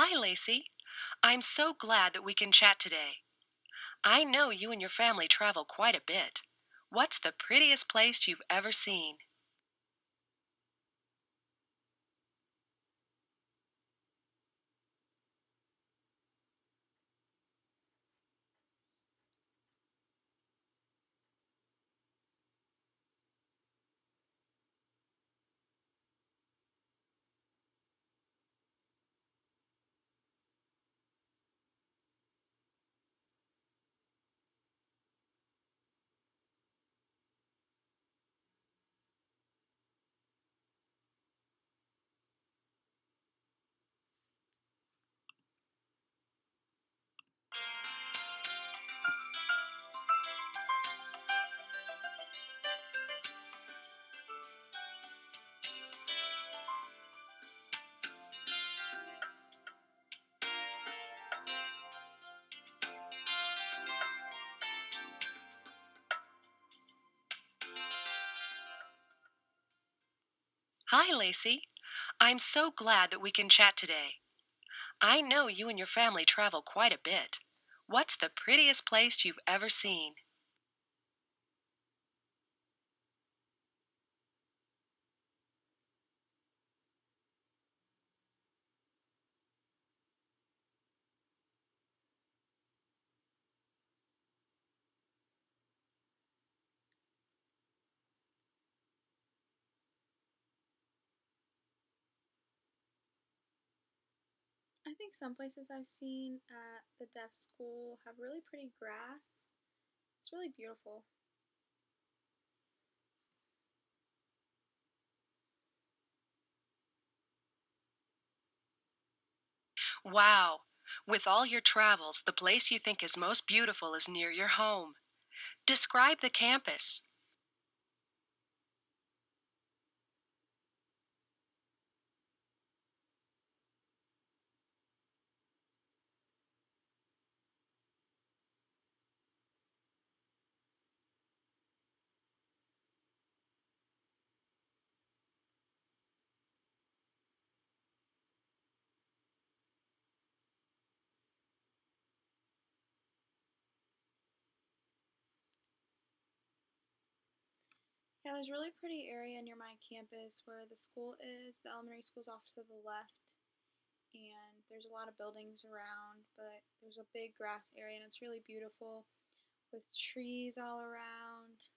Hi, Lacey. I'm so glad that we can chat today. I know you and your family travel quite a bit. What's the prettiest place you've ever seen? Hi, Lacey. I'm so glad that we can chat today. I know you and your family travel quite a bit. What's the prettiest place you've ever seen? I think some places I've seen at the deaf school have really pretty grass. It's really beautiful. Wow. With all your travels, the place you think is most beautiful is near your home. Describe the campus. Yeah, there's a really pretty area near my campus where the school is. The elementary school's off to the left, and there's a lot of buildings around, but there's a big grass area, and it's really beautiful with trees all around.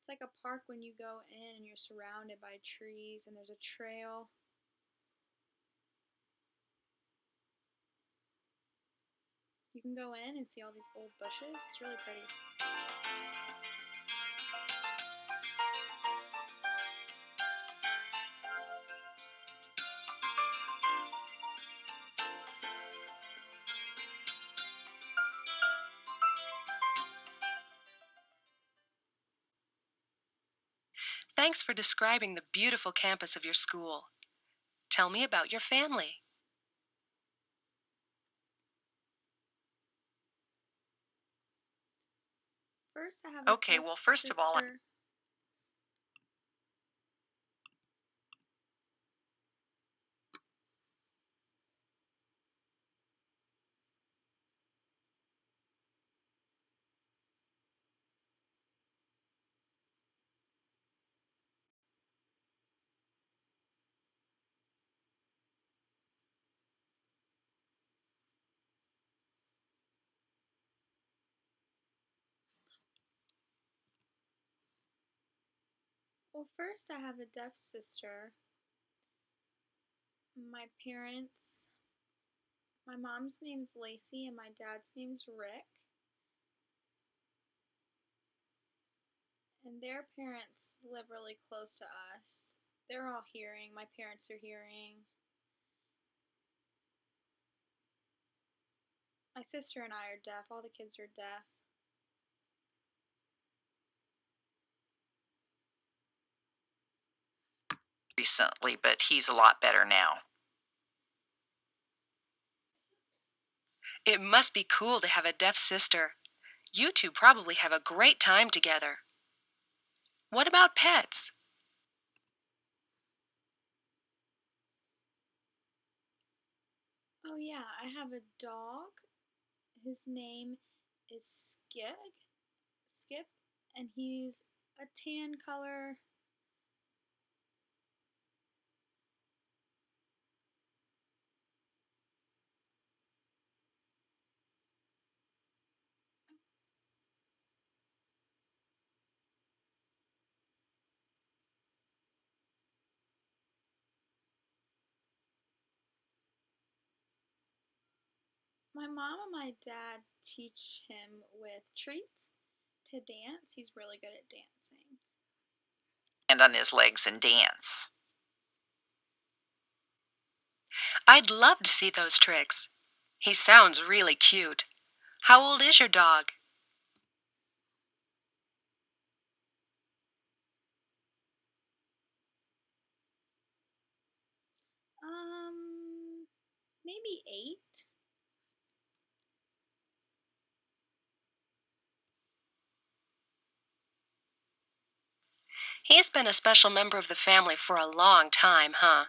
It's like a park when you go in and you're surrounded by trees, and there's a trail. You can go in and see all these old bushes. It's really pretty. Thanks for describing the beautiful campus of your school. Tell me about your family. First, I have a Okay, deaf well, first of all, sister. Well, first I have a deaf sister. My parents, my mom's name's Lacey and my dad's name's Rick. And their parents live really close to us. They're all hearing. My parents are hearing. My sister and I are deaf. All the kids are deaf. recently, but he's a lot better now. It must be cool to have a deaf sister. You two probably have a great time together. What about pets? yeah, I have a dog. His name is Skip, and he's a tan color. My mom and my dad teach him with treats to dance. He's really good at dancing. And on his legs and dance. I'd love to see those tricks. He sounds really cute. How old is your dog? Maybe 8. He's been a special member of the family for a long time, huh?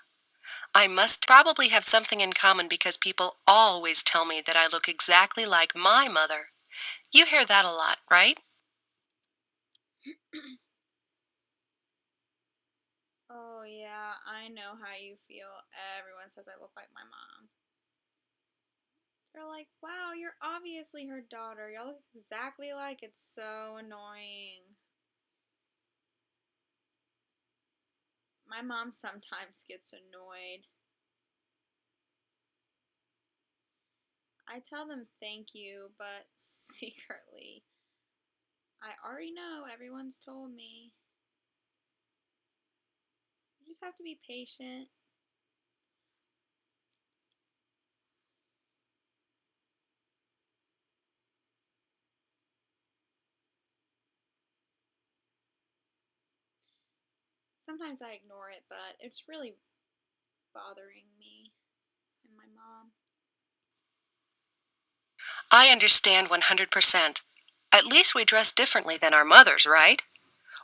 I must probably have something in common because people always tell me that I look exactly like my mother. You hear that a lot, right? Oh, yeah, I know how you feel. Everyone says I look like my mom. They're like, wow, you're obviously her daughter. Y'all look exactly alike. It's so annoying. My mom sometimes gets annoyed. I tell them thank you, but secretly, I already know everyone's told me. You just have to be patient. Sometimes I ignore it, but it's really bothering me and my mom. I understand 100%. At least we dress differently than our mothers, right?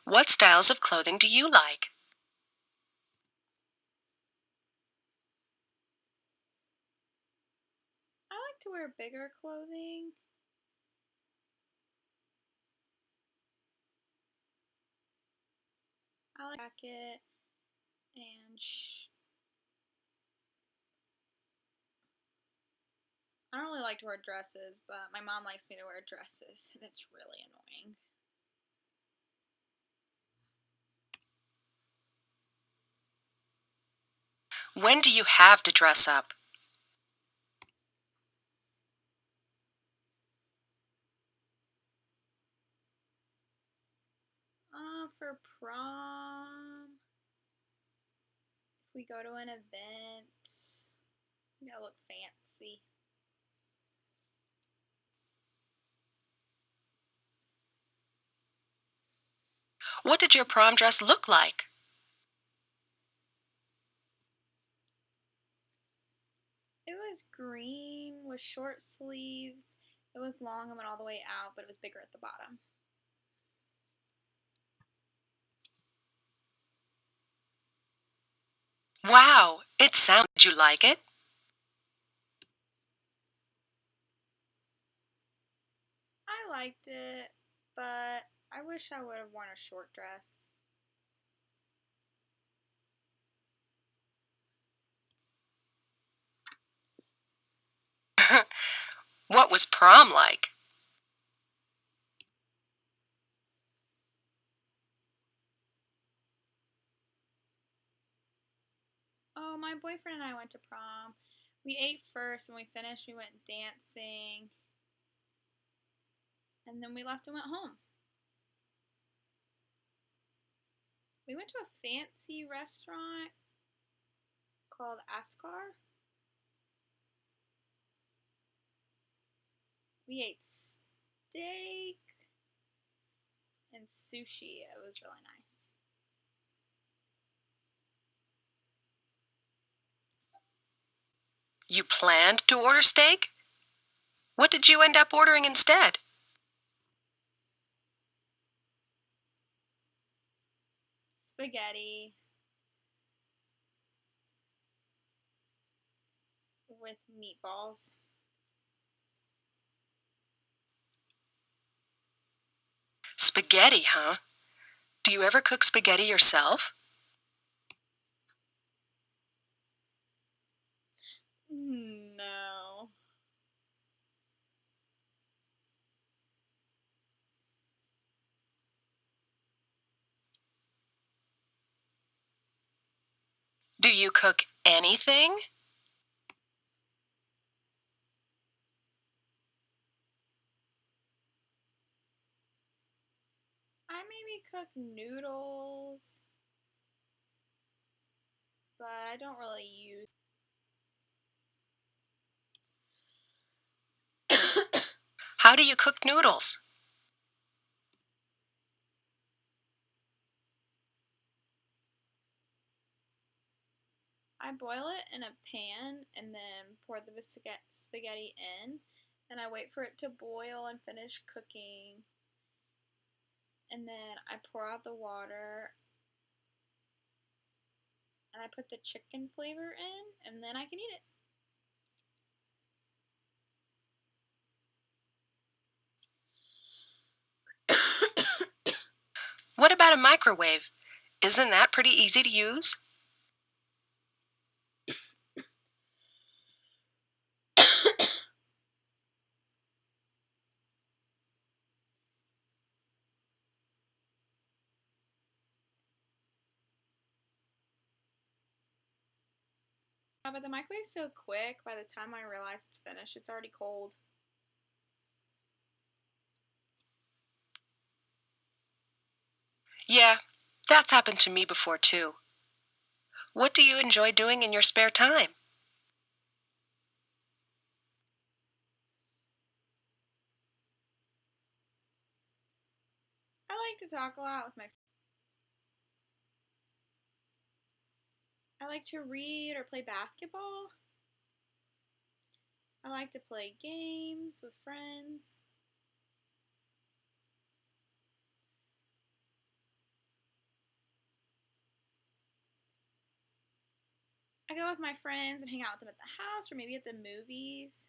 What styles of clothing do you like? I like to wear bigger clothing. I like jacket and I don't really like to wear dresses, but my mom likes me to wear dresses, and it's really annoying. When do you have to dress up? For prom, if we go to an event, we gotta look fancy. What did your prom dress look like? It was green with short sleeves. It was long and went all the way out, but it was bigger at the bottom. Wow, it sounds. Did you like it? I liked it, but I wish I would have worn a short dress. What was prom like? Oh, my boyfriend and I went to prom. We ate first, and we finished. We went dancing, and then we left and went home. We went to a fancy restaurant called Ascar. We ate steak and sushi. It was really nice. You planned to order steak? What did you end up ordering instead? Spaghetti with meatballs. Spaghetti, huh? Do you ever cook spaghetti yourself? No. Do you cook anything? I maybe cook noodles, but I don't really use. How do you cook noodles? I boil it in a pan and then pour the spaghetti in. Then I wait for it to boil and finish cooking. And then I pour out the water and I put the chicken flavor in, and then I can eat it. What about a microwave? Isn't that pretty easy to use? Yeah, but the microwave's so quick, by the time I realize it's finished, it's already cold. Yeah, that's happened to me before too. What do you enjoy doing in your spare time? I like to talk a lot with my I like to read or play basketball. I like to play games with friends. I go with my friends and hang out with them at the house or maybe at the movies.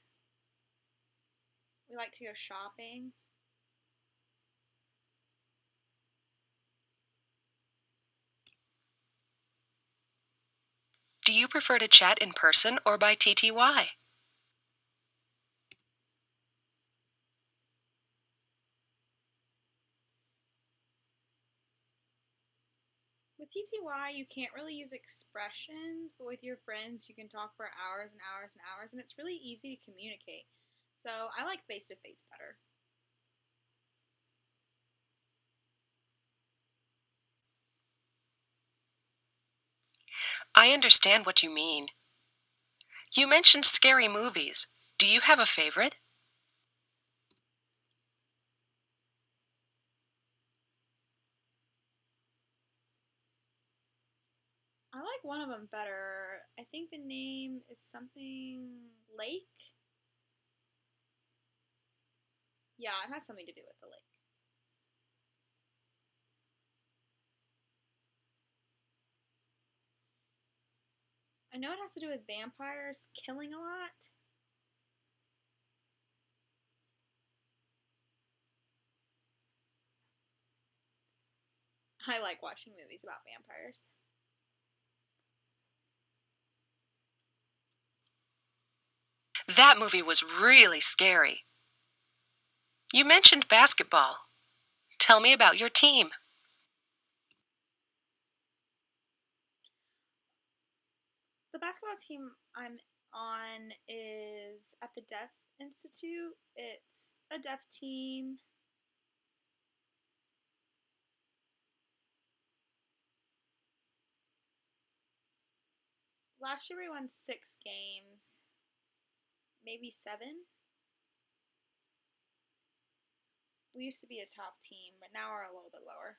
We like to go shopping. Do you prefer to chat in person or by TTY? With TTY, you can't really use expressions, but with your friends, you can talk for hours and hours and hours, and it's really easy to communicate. So I like face to face better. I understand what you mean. You mentioned scary movies. Do you have a favorite? I like one of them better. I think the name is something Lake. Yeah, it has something to do with the lake. I know it has to do with vampires killing a lot. I like watching movies about vampires. That movie was really scary. You mentioned basketball. Tell me about your team. The basketball team I'm on is at the Deaf Institute. It's a deaf team. Last year we won 6 games, maybe 7. We used to be a top team, but now we're a little bit lower.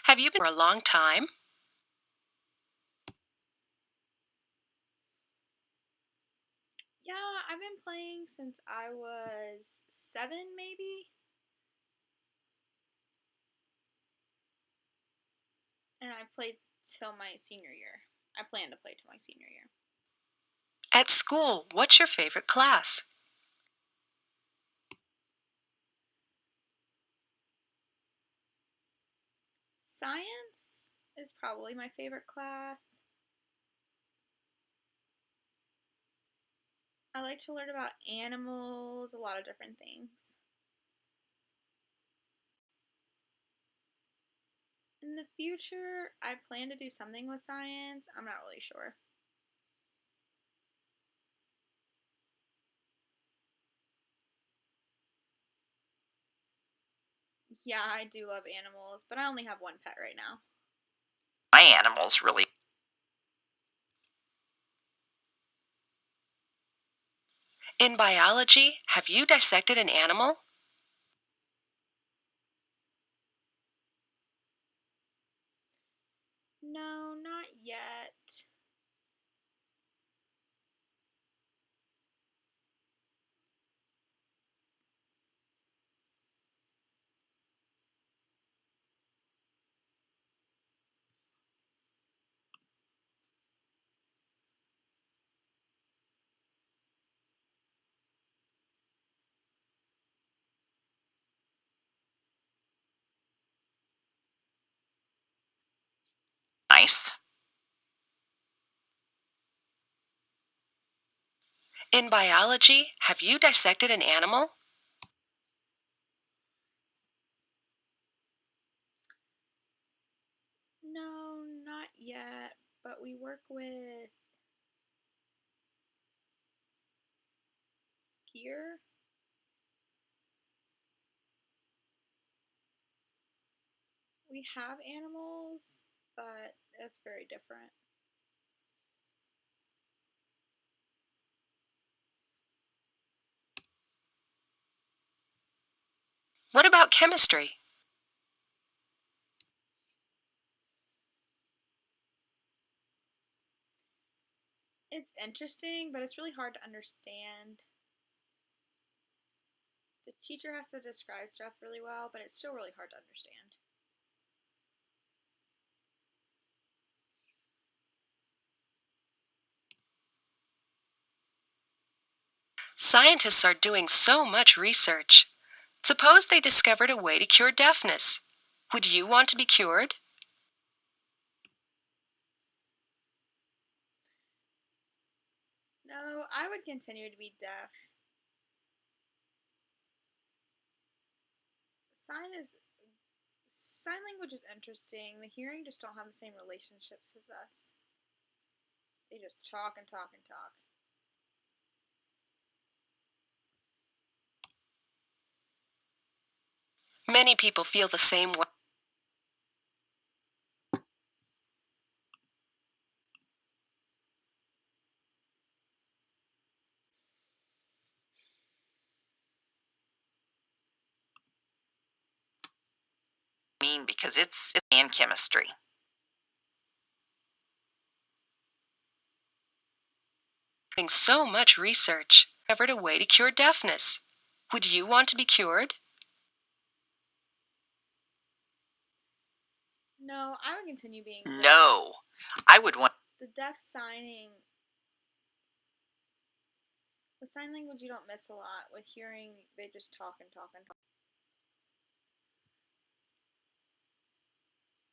Have you been for a long time? Yeah, I've been playing since I was 7, maybe. And I played till my senior year. I plan to play till my senior year. At school, what's your favorite class? Science is probably my favorite class. I like to learn about animals, a lot of different things. In the future, I plan to do something with science. I'm not really sure. Yeah, I do love animals, but I only have one pet right now. My animals really. In biology, have you dissected an animal? No, not yet. Nice. In biology, have you dissected an animal? No, not yet, but we work with gear. We have animals, but that's very different. What about chemistry? It's interesting, but it's really hard to understand. The teacher has to describe stuff really well, but it's still really hard to understand. Scientists are doing so much research. Suppose they discovered a way to cure deafness. Would you want to be cured? No, I would continue to be deaf. Sign language is interesting. The hearing just don't have the same relationships as us. They just talk and talk and talk. Many people feel the same way. Because it's in chemistry. Doing so much research. Discovered a way to cure deafness. Would you want to be cured? No, I would continue being deaf. No, I would want. The deaf signing. With sign language, you don't miss a lot. With hearing, they just talk and talk and talk.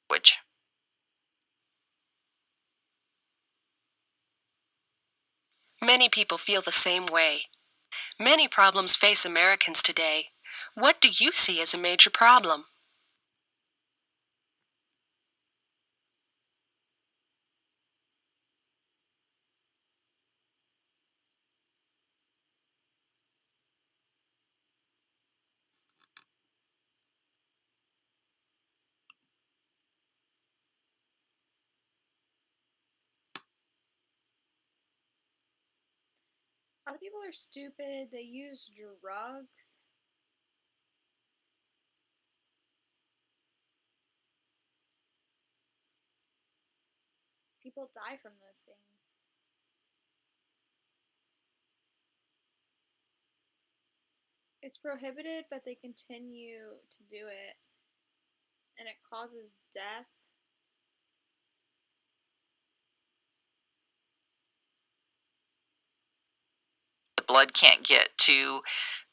Which Many people feel the same way. Many problems face Americans today. What do you see as a major problem? A lot of people are stupid. They use drugs. People die from those things. It's prohibited, but they continue to do it. And it causes death. blood can't get to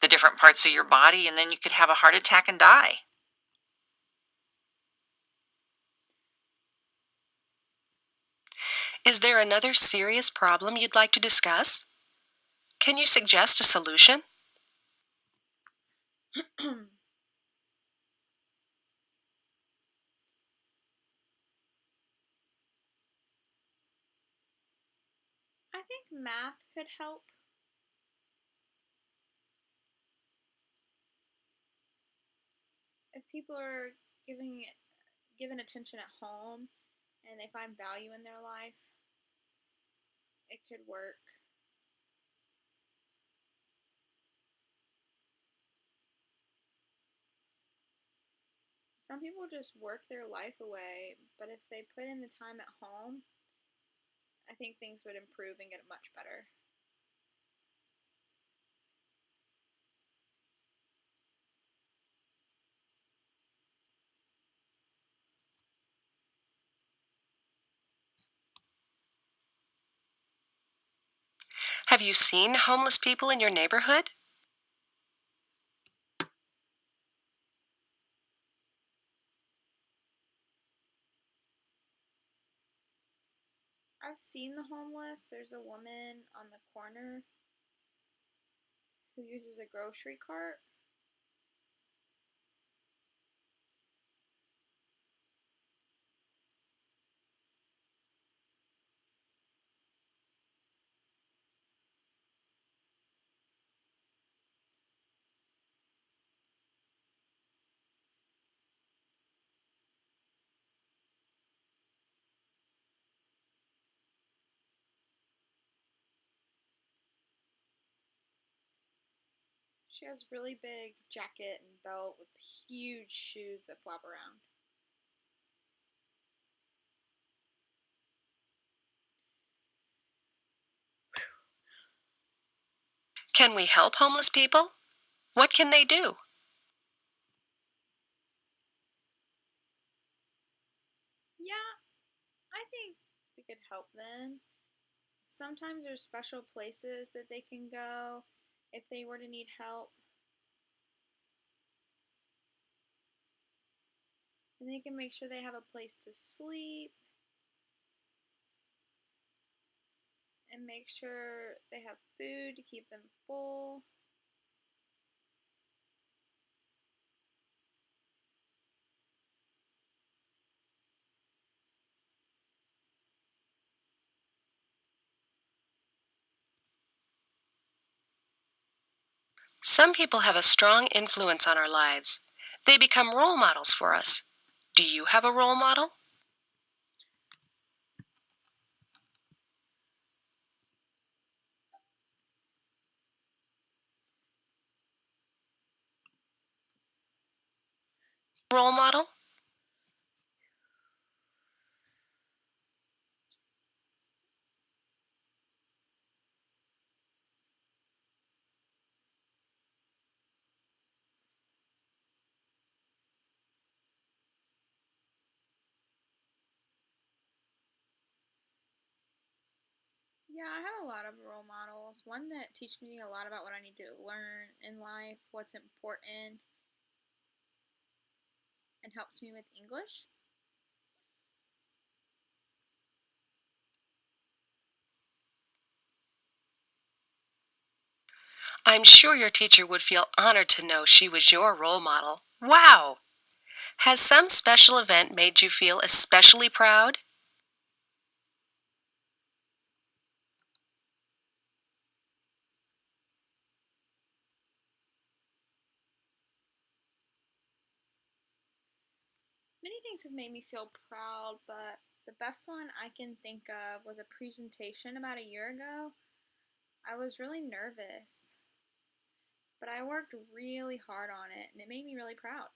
the different parts of your body, and then you could have a heart attack and die. Is there another serious problem you'd like to discuss? Can you suggest a solution? I think math could help. If people are given attention at home and they find value in their life, it could work. Some people just work their life away, but if they put in the time at home, I think things would improve and get much better. Have you seen homeless people in your neighborhood? I've seen the homeless. There's a woman on the corner who uses a grocery cart. She has really big jacket and belt with huge shoes that flap around. Can we help homeless people? What can they do? Yeah, I think we could help them. Sometimes there's special places that they can go if they were to need help. And they can make sure they have a place to sleep and make sure they have food to keep them full. Some people have a strong influence on our lives. They become role models for us. Do you have a role model? Role model? Yeah, I have a lot of role models. One that teaches me a lot about what I need to learn in life, what's important, and helps me with English. I'm sure your teacher would feel honored to know she was your role model. Wow! Has some special event made you feel especially proud? Many things have made me feel proud, but the best one I can think of was a presentation about a year ago. I was really nervous, but I worked really hard on it and it made me really proud.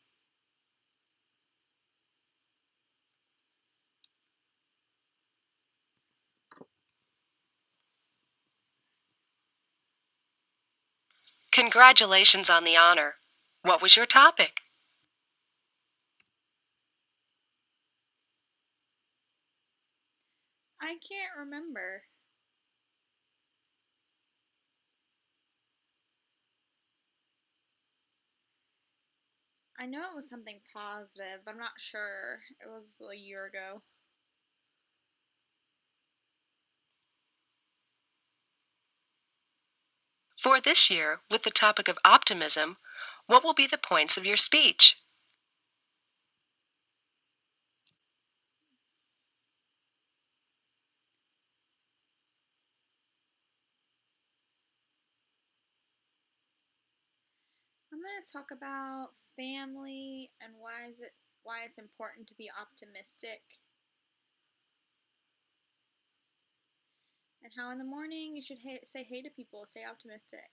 Congratulations on the honor. What was your topic? I can't remember. I know it was something positive, but I'm not sure. It was a year ago. For this year, with the topic of optimism, what will be the points of your speech? I'm going to talk about family and why it's important to be optimistic, and how in the morning you should say hey to people, stay optimistic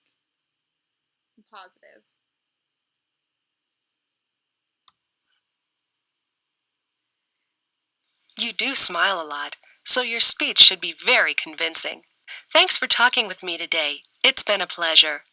and positive. You do smile a lot, so your speech should be very convincing. Thanks for talking with me today. It's been a pleasure.